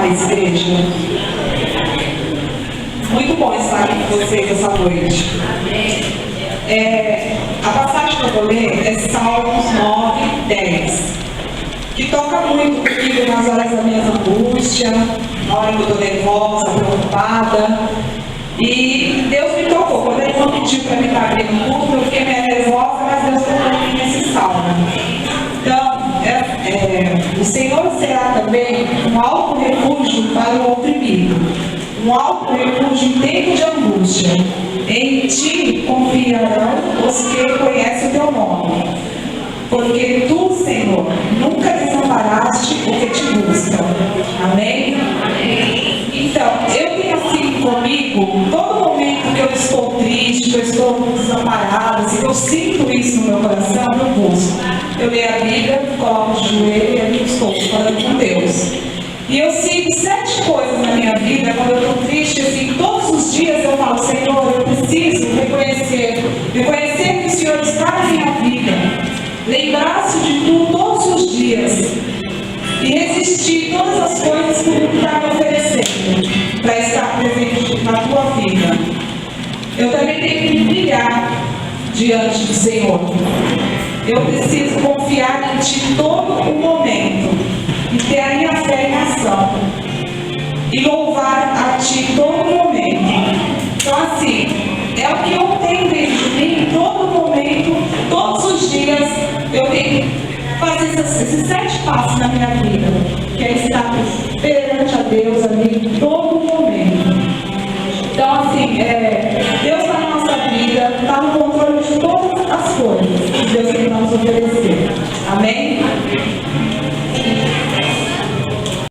paz, igreja. Muito bom estar aqui com vocês essa noite. A passagem que eu vou ler é Salmos 9, 10, que toca muito comigo nas horas da minha angústia, na hora que eu estou nervosa, preocupada. E Deus me tocou. Quando Ele não pediu para me dar aqui no culto, eu fiquei meio nervosa, mas Deus tocou em mim nesse salmo. Então, o Senhor será também um alto refúgio para o oprimido, um alto refúgio em tempo de angústia. Em ti confiarão os que conhecem o teu nome, porque tu, Senhor, nunca desamparaste o que te busca. Amém? Então, eu tenho assim comigo, todo momento que eu estou triste, que eu estou desamparada, se eu sinto isso no meu coração, eu busco. Eu leio a Bíblia, coloco o joelho e ali estou falando com Deus. E eu sigo 7 coisas na minha vida, quando eu estou triste, assim, todos os dias eu falo, Senhor, eu preciso reconhecer que o Senhor está na minha vida, lembrar-se de Tu todos os dias e resistir todas as coisas que Tu está me oferecendo para estar presente na Tua vida. Eu também tenho que me humilhar diante do Senhor. Eu preciso confiar em Ti todo o momento e ter a minha fé em ação e louvar a Ti todo momento. Então assim, é o que eu tenho dentro de mim, todo momento, todos os dias, eu tenho que fazer esses 7 passos na minha vida, que é estar perante a Deus ali em todo momento. Então assim, Deus está na nossa vida, está no controle de todas as coisas que Deus tem para nos oferecer. Amém?